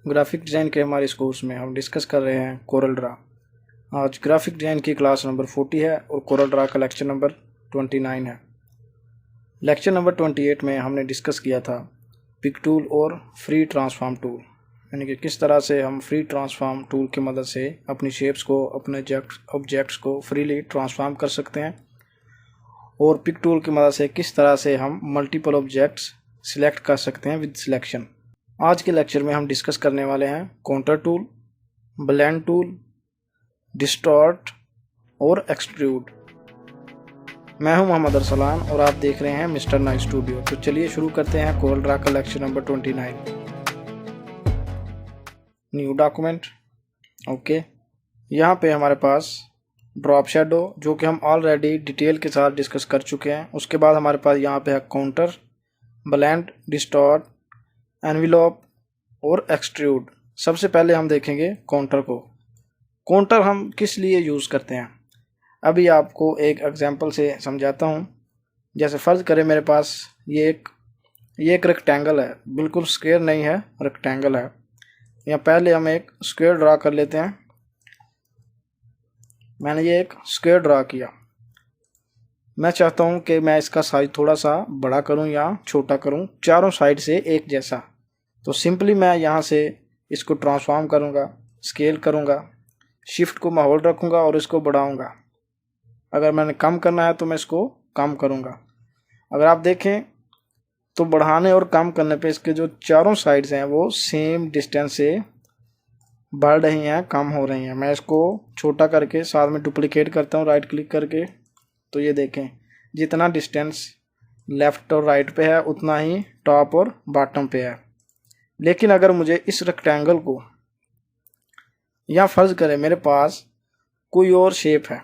Graphic design के हमारे इस कोर्स में हम डिस्कस कर रहे हैं कोरल ड्रा। आज ग्राफिक डिज़ाइन की क्लास नंबर 40 है और कोरल ड्रा का लेक्चर नंबर 29 है। लेक्चर नंबर 28 में हमने डिस्कस किया था पिक टूल और फ्री ट्रांसफॉर्म टूल, यानी कि किस तरह से हम फ्री ट्रांसफॉर्म टूल की मदद से अपनी शेप्स को, अपने ऑब्जेक्ट्स को फ्रीली ट्रांसफॉर्म कर सकते हैं, और पिक टूल की मदद से किस तरह से हम मल्टीपल ऑब्जेक्ट्स सिलेक्ट कर सकते हैं विद सिलेक्शन। आज के लेक्चर में हम डिस्कस करने वाले हैं counter tool, blend tool, distort और एक्सट्रूड। मैं हूं मोहम्मद अरसलान और आप देख रहे हैं मिस्टर नाइस स्टूडियो। तो चलिए शुरू करते हैं कोरल ड्रा का lecture number 29। New document. Okay, यहाँ पे हमारे पास ड्रॉप शेडो, जो कि हम ऑलरेडी डिटेल के साथ डिस्कस कर चुके हैं। उसके बाद हमारे पास यहाँ पे है काउंटर, ब्लेंड, डिस्टॉर्ट, एनवेलप और एक्सट्रूड। सबसे पहले हम देखेंगे काउंटर को। काउंटर हम किस लिए यूज़ करते हैं, अभी आपको एक एग्जांपल से समझाता हूँ। जैसे फ़र्ज़ करें मेरे पास ये एक रेक्टेंगल है, बिल्कुल स्क्वायर नहीं है, रेक्टेंगल है। यहाँ पहले हम एक स्क्वायर ड्रा कर लेते हैं। मैंने ये एक स्क्वायर ड्रा किया। मैं चाहता हूँ कि मैं इसका साइज थोड़ा सा बड़ा करूँ या छोटा करूँ, चारों साइड से एक जैसा। तो सिंपली मैं यहाँ से इसको ट्रांसफॉर्म करूँगा, स्केल करूँगा, शिफ्ट को मैं होल्ड रखूँगा और इसको बढ़ाऊँगा। अगर मैंने कम करना है तो मैं इसको कम करूँगा। अगर आप देखें तो बढ़ाने और कम करने पे इसके जो चारों साइड्स हैं वो सेम डिस्टेंस से बढ़ रही हैं, कम हो रही हैं। मैं इसको छोटा करके साथ में डुप्लीकेट करता हूँ राइट क्लिक करके। तो ये देखें, जितना डिस्टेंस लेफ़्ट और राइट पे है उतना ही टॉप और बॉटम पे है। लेकिन अगर मुझे इस रेक्टेंगल को, या फ़र्ज़ करें मेरे पास कोई और शेप है,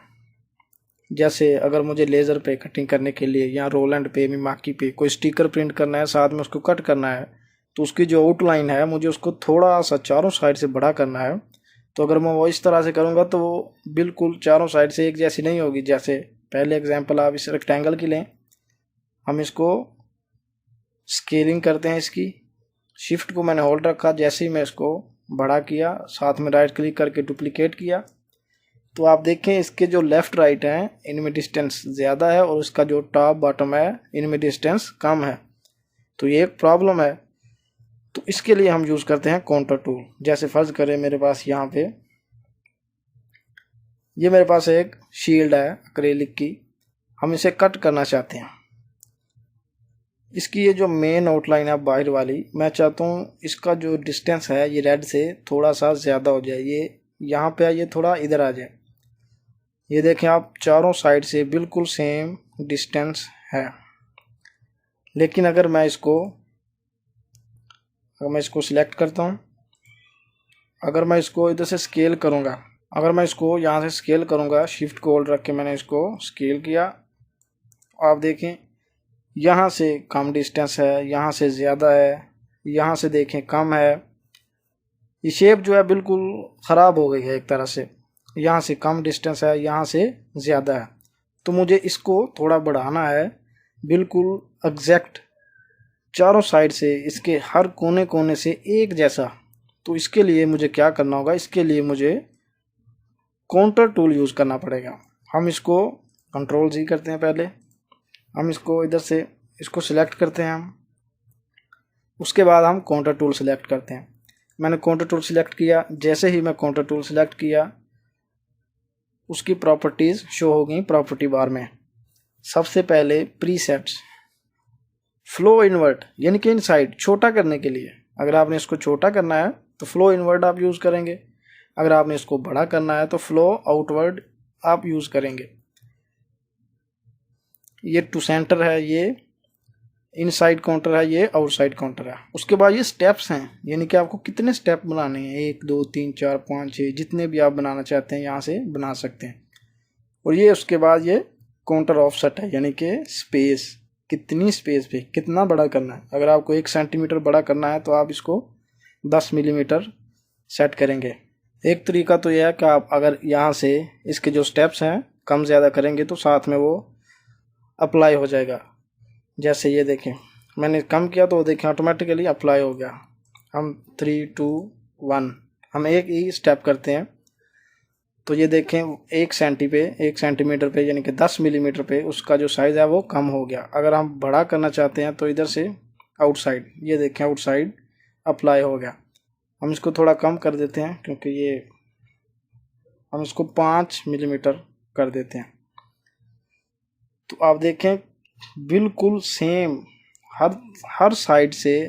जैसे अगर मुझे लेज़र पे कटिंग करने के लिए या रोलैंड पे, मिमाकी पे कोई स्टिकर प्रिंट करना है, साथ में उसको कट करना है, तो उसकी जो आउटलाइन है मुझे उसको थोड़ा सा चारों साइड से बड़ा करना है। तो अगर मैं वो इस तरह से करूँगा तो वो बिल्कुल चारों साइड से एक जैसी नहीं होगी। जैसे पहले एग्जांपल आप इस रेक्टेंगल की लें, हम इसको स्केलिंग करते हैं। इसकी शिफ्ट को मैंने होल्ड रखा, जैसे ही मैं इसको बड़ा किया, साथ में राइट क्लिक करके डुप्लीकेट किया, तो आप देखें इसके जो लेफ़्ट राइट हैं इनमें डिस्टेंस ज़्यादा है और इसका जो टॉप बॉटम है इनमें डिस्टेंस कम है। तो ये एक प्रॉब्लम है। तो इसके लिए हम यूज़ करते हैं काउंटर टूल। जैसे फ़र्ज़ करें मेरे पास यहाँ पे ये मेरे पास एक शील्ड है एक्रेलिक की, हम इसे कट करना चाहते हैं। इसकी ये जो मेन आउटलाइन है बाहर वाली, मैं चाहता हूँ इसका जो डिस्टेंस है ये रेड से थोड़ा सा ज़्यादा हो जाए। ये यहाँ पे ये थोड़ा इधर आ जाए। ये देखें आप, चारों साइड से बिल्कुल सेम डिस्टेंस है। लेकिन अगर मैं इसको सिलेक्ट करता हूँ, अगर मैं इसको इधर से स्केल करूँगा, अगर मैं इसको यहाँ से स्केल करूँगा, शिफ्ट को होल्ड रख के मैंने इसको स्केल किया, आप देखें यहाँ से कम डिस्टेंस है, यहाँ से ज़्यादा है, यहाँ से देखें कम है। ये शेप जो है बिल्कुल ख़राब हो गई है एक तरह से। यहाँ से कम डिस्टेंस है, यहाँ से ज़्यादा है। तो मुझे इसको थोड़ा बढ़ाना है, बिल्कुल एग्जैक्ट चारों साइड से, इसके हर कोने कोने से एक जैसा। तो इसके लिए मुझे क्या करना होगा, इसके लिए मुझे काउंटर टूल यूज़ करना पड़ेगा। हम इसको कंट्रोल जी करते हैं। पहले हम इसको इधर से इसको सिलेक्ट करते हैं हम, उसके बाद हम काउंटर टूल सिलेक्ट करते हैं। मैंने काउंटर टूल सिलेक्ट किया, जैसे ही मैं काउंटर टूल सिलेक्ट किया उसकी प्रॉपर्टीज़ शो हो गई प्रॉपर्टी बार में। सबसे पहले प्रीसेट्स, फ्लो इनवर्ट, यानी कि इनसाइड छोटा करने के लिए अगर आपने इसको छोटा करना है तो फ्लो इनवर्ट आप यूज़ करेंगे। अगर आपने इसको बड़ा करना है तो फ्लो आउटवर्ड आप यूज़ करेंगे। ये टू सेंटर है, ये इनसाइड काउंटर है, ये आउटसाइड काउंटर है। उसके बाद ये स्टेप्स हैं, यानी कि आपको कितने स्टेप बनाने हैं, 1 2 3 4 5 6, जितने भी आप बनाना चाहते हैं यहाँ से बना सकते हैं। और ये उसके बाद ये काउंटर ऑफसेट है, यानी कि स्पेस, कितनी स्पेस पे कितना बड़ा करना है। अगर आपको 1 सेंटीमीटर बड़ा करना है तो आप इसको 10 मिलीमीटर सेट करेंगे। एक तरीका तो यह है कि आप अगर यहाँ से इसके जो स्टेप्स हैं कम ज़्यादा करेंगे तो साथ में वो अप्लाई हो जाएगा। जैसे ये देखें, मैंने कम किया तो देखें ऑटोमेटिकली अप्लाई हो गया। हम 3 2 1, हम एक ही स्टेप करते हैं। तो ये देखें 1 सेंटीमीटर पे यानी कि 10 मिलीमीटर पे उसका जो साइज़ है वो कम हो गया। अगर हम बड़ा करना चाहते हैं तो इधर से आउटसाइड, ये देखें आउटसाइड अप्लाई हो गया। हम इसको थोड़ा कम कर देते हैं क्योंकि ये, हम इसको 5 मिलीमीटर कर देते हैं। तो आप देखें बिल्कुल सेम, हर साइड से,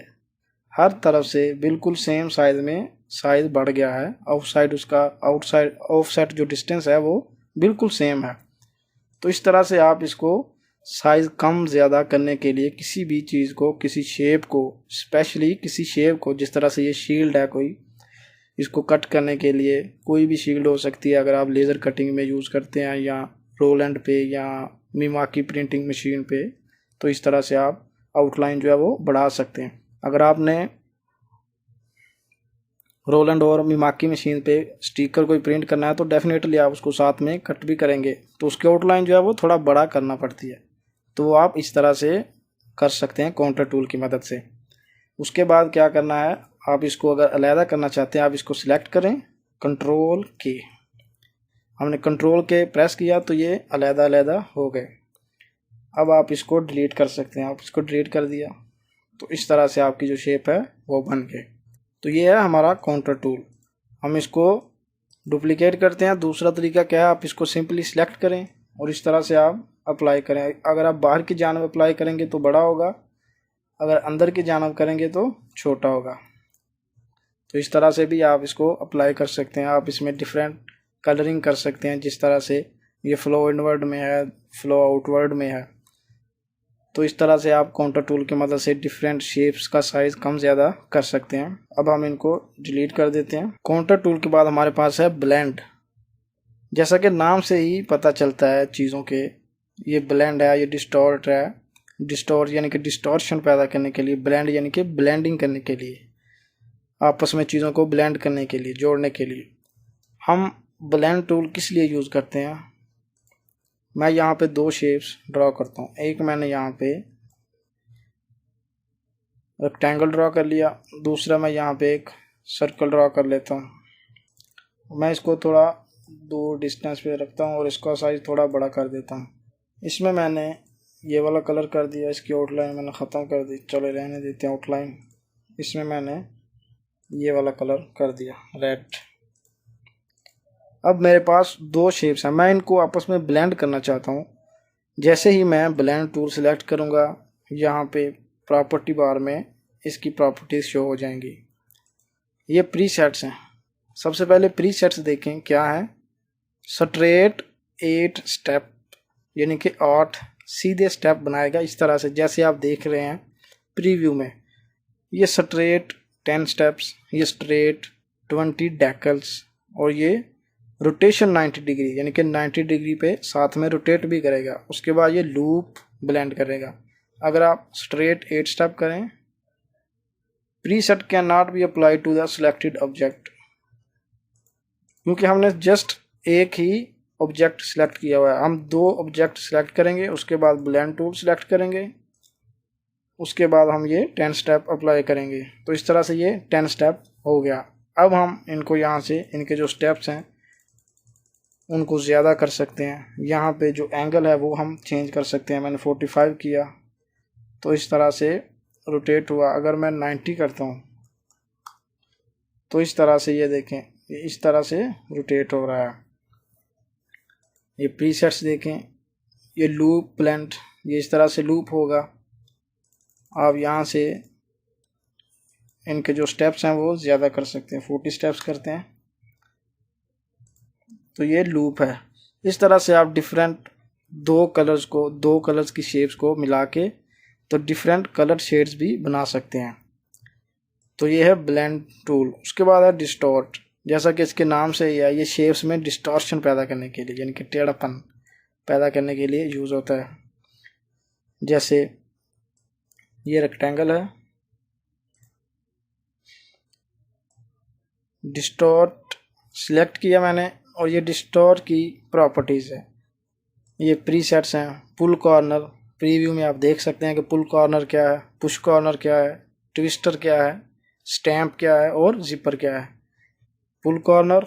हर तरफ से बिल्कुल सेम साइज में साइज बढ़ गया है। आउटसाइड उसका ऑफसेट जो डिस्टेंस है वो बिल्कुल सेम है। तो इस तरह से आप इसको साइज कम ज़्यादा करने के लिए किसी भी चीज़ को, किसी शेप को, स्पेशली किसी शेप को, जिस तरह से ये शील्ड है कोई, इसको कट करने के लिए कोई भी शील्ड हो सकती है। अगर आप लेज़र कटिंग में यूज़ करते हैं या रोलैंड पे या मीमाकी प्रिंटिंग मशीन पे, तो इस तरह से आप आउटलाइन जो है वो बढ़ा सकते हैं। अगर आपने रोलैंड और मीमाकी मशीन पे स्टिकर कोई प्रिंट करना है तो डेफिनेटली आप उसको साथ में कट भी करेंगे, तो उसकी आउटलाइन जो है वो थोड़ा बड़ा करना पड़ती है। तो आप इस तरह से कर सकते हैं काउंटर टूल की मदद से। उसके बाद क्या करना है, आप इसको अगर अलहदा करना चाहते हैं आप इसको सिलेक्ट करें, कंट्रोल के, हमने कंट्रोल के प्रेस किया तो ये अलहदा अलहदा हो गए। अब आप इसको डिलीट कर सकते हैं। आप इसको डिलीट कर दिया तो इस तरह से आपकी जो शेप है वो बन गई। तो ये है हमारा काउंटर टूल। हम इसको डुप्लीकेट करते हैं। दूसरा तरीका क्या है, आप इसको सिंपली सिलेक्ट करें और इस तरह से आप अप्लाई करें। अगर आप बाहर की जानिब अप्लाई करेंगे तो बड़ा होगा, अगर अंदर की जानिब करेंगे तो छोटा होगा। तो इस तरह से भी आप इसको अप्लाई कर सकते हैं। आप इसमें डिफरेंट कलरिंग कर सकते हैं, जिस तरह से ये फ्लो इनवर्ड में है, फ्लो आउटवर्ड में है। तो इस तरह से आप काउंटर टूल की मदद से डिफरेंट शेप्स का साइज कम ज़्यादा कर सकते हैं। अब हम इनको डिलीट कर देते हैं। काउंटर टूल के बाद हमारे पास है ब्लेंड। जैसा कि नाम से ही पता चलता है चीज़ों के, ये ब्लेंड है, ये डिस्टॉर्ट है। डिस्टॉर्ट यानी कि डिस्टॉर्शन पैदा करने के लिए, ब्लेंड यानी कि ब्लेंडिंग करने के लिए, आपस में चीज़ों को ब्लेंड करने के लिए, जोड़ने के लिए। हम ब्लेंड टूल किस लिए यूज़ करते हैं, मैं यहाँ पे 2 शेप्स ड्रॉ करता हूँ। एक मैंने यहाँ पे रेक्टेंगल ड्रॉ कर लिया, दूसरा मैं यहाँ पे एक सर्कल ड्रॉ कर लेता हूँ। मैं इसको थोड़ा दूर डिस्टेंस पे रखता हूँ और इसका साइज थोड़ा बड़ा कर देता हूँ। इसमें मैंने ये वाला कलर कर दिया, इसकी आउटलाइन मैंने ख़त्म कर दी, चलो रहने देते हैं आउटलाइन। इसमें मैंने ये वाला कलर कर दिया, रेड। अब मेरे पास 2 शेप्स हैं, मैं इनको आपस में ब्लेंड करना चाहता हूँ। जैसे ही मैं ब्लेंड टूल सेलेक्ट करूँगा, यहाँ पे प्रॉपर्टी बार में इसकी प्रॉपर्टीज शो हो जाएंगी। ये प्रीसेट्स हैं। सबसे पहले प्रीसेट्स देखें क्या है। स्ट्रेट 8 स्टेप यानी कि 8 सीधे स्टेप बनाएगा इस तरह से, जैसे आप देख रहे हैं प्रीव्यू में। ये स्ट्रेट 10 स्टेप्स, ये स्ट्रेट 20 डेकल्स, और ये रोटेशन 90 डिग्री यानी कि 90 डिग्री पे साथ में रोटेट भी करेगा। उसके बाद ये लूप ब्लेंड करेगा। अगर आप स्ट्रेट 8 स्टेप करें, preset can not be apply to the selected object, क्योंकि हमने जस्ट एक ही ऑब्जेक्ट सिलेक्ट किया हुआ है। हम 2 ऑब्जेक्ट सिलेक्ट करेंगे, उसके बाद ब्लेंड टूल सिलेक्ट करेंगे, उसके बाद हम ये 10 स्टेप अप्लाई करेंगे। तो इस तरह से ये 10 स्टेप हो गया। अब हम इनको यहाँ से, इनके जो स्टेप्स हैं उनको ज़्यादा कर सकते हैं। यहाँ पे जो एंगल है वो हम चेंज कर सकते हैं। मैंने 45 किया तो इस तरह से रोटेट हुआ। अगर मैं 90 करता हूँ तो इस तरह से ये देखें, ये इस तरह से रोटेट हो रहा है। ये प्रीसेट्स देखें, ये लूप ब्लेंड, ये इस तरह से लूप होगा। आप यहाँ से इनके जो स्टेप्स हैं वो ज़्यादा कर सकते हैं, 40 स्टेप्स करते हैं तो ये लूप है। इस तरह से आप डिफरेंट 2 कलर्स की शेप्स को मिला के तो डिफरेंट कलर शेड्स भी बना सकते हैं। तो ये है ब्लेंड टूल। उसके बाद है डिस्टॉर्ट। जैसा कि इसके नाम से ही है, ये शेप्स में डिस्टॉर्शन पैदा करने के लिए यानी कि टेढ़ापन पैदा करने के लिए यूज़ होता है। जैसे ये रेक्टेंगल है, डिस्टॉर्ट सिलेक्ट किया मैंने और ये डिस्टॉर्ट की प्रॉपर्टीज़ है। ये प्रीसेट्स हैं। पुल कॉर्नर, प्रीव्यू में आप देख सकते हैं कि पुल कॉर्नर क्या है, पुश कॉर्नर क्या है, ट्विस्टर क्या है, स्टैम्प क्या है और जिपर क्या है। पुल कॉर्नर,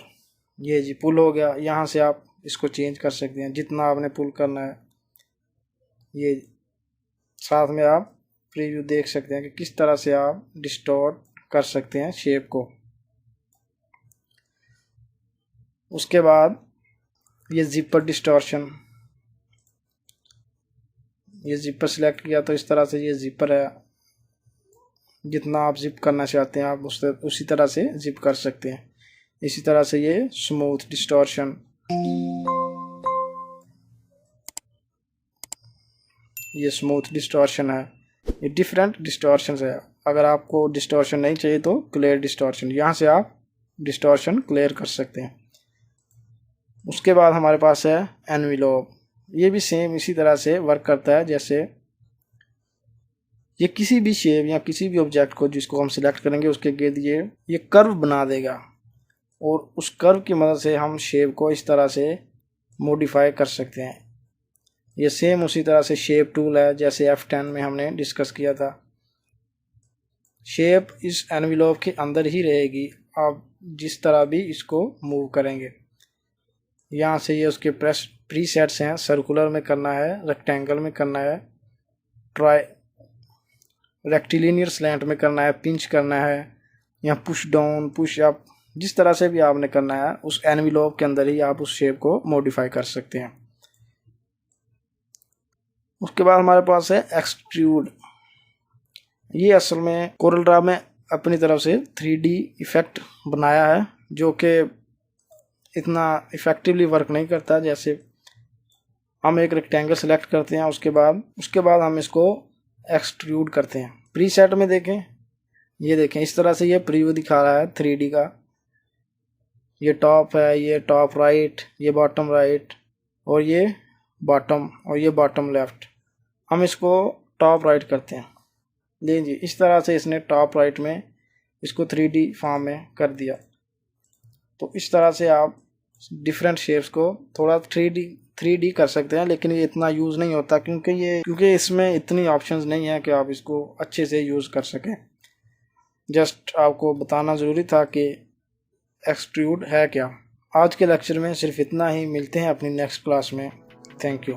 ये जी पुल हो गया। यहाँ से आप इसको चेंज कर सकते हैं जितना आपने पुल करना है। ये साथ में आप प्रीव्यू देख सकते हैं कि किस तरह से आप डिस्टॉर्ट कर सकते हैं शेप को। उसके बाद ये जिपर डिस्टॉर्शन, ये जिपर सिलेक्ट किया तो इस तरह से ये जिपर है। जितना आप जिप करना चाहते हैं आप उसी तरह से जिप कर सकते हैं। इसी तरह से ये स्मूथ डिस्टॉर्शन, ये स्मूथ डिस्टॉर्शन है। ये डिफरेंट डिस्टॉर्शन है। अगर आपको डिस्टॉर्शन नहीं चाहिए तो क्लियर डिस्टॉर्शन, यहाँ से आप डिस्टॉर्शन क्लियर कर सकते हैं। उसके बाद हमारे पास है एनवेलोप। ये भी सेम इसी तरह से वर्क करता है जैसे ये किसी भी शेप या किसी भी ऑब्जेक्ट को जिसको हम सिलेक्ट करेंगे उसके गिर्द ये कर्व बना देगा और उस कर्व की मदद से हम शेप को इस तरह से मॉडिफाई कर सकते हैं। ये सेम उसी तरह से शेप टूल है जैसे F10 में हमने डिस्कस किया था। शेप इस एनवेलोप के अंदर ही रहेगी, आप जिस तरह भी इसको मूव करेंगे। यहाँ से ये उसके प्रीसेट्स हैं, सर्कुलर में करना है, रेक्टेंगल में करना है, रेक्टिलिनियर स्लैंट में करना है, पिंच करना है, या पुश डाउन पुश अप, जिस तरह से भी आपने करना है उस एनवेलोप के अंदर ही आप उस शेप को मॉडिफाई कर सकते हैं। उसके बाद हमारे पास है एक्सट्रूड। ये असल में कोरल ड्रा में अपनी तरफ से 3D इफेक्ट बनाया है जो कि इतना इफेक्टिवली वर्क नहीं करता। जैसे हम एक रेक्टेंगल सेलेक्ट करते हैं, उसके बाद हम इसको एक्सट्रूड करते हैं। प्रीसेट में देखें, ये देखें इस तरह से ये प्रीव्यू दिखा रहा है 3D का। ये टॉप है, ये टॉप राइट, ये बॉटम राइट, और ये बॉटम, और ये बॉटम लेफ्ट। हम इसको टॉप राइट करते हैं। ले जी, इस तरह से इसने टॉप राइट में इसको 3D फॉर्म में कर दिया। तो इस तरह से आप डिफरेंट शेप्स को थोड़ा 3D कर सकते हैं, लेकिन ये इतना यूज़ नहीं होता क्योंकि इसमें इतनी ऑप्शंस नहीं है कि आप इसको अच्छे से यूज़ कर सकें। जस्ट आपको बताना ज़रूरी था कि एक्सट्रूड है क्या। आज के लेक्चर में सिर्फ इतना ही। मिलते हैं अपनी नेक्स्ट क्लास में। Thank you.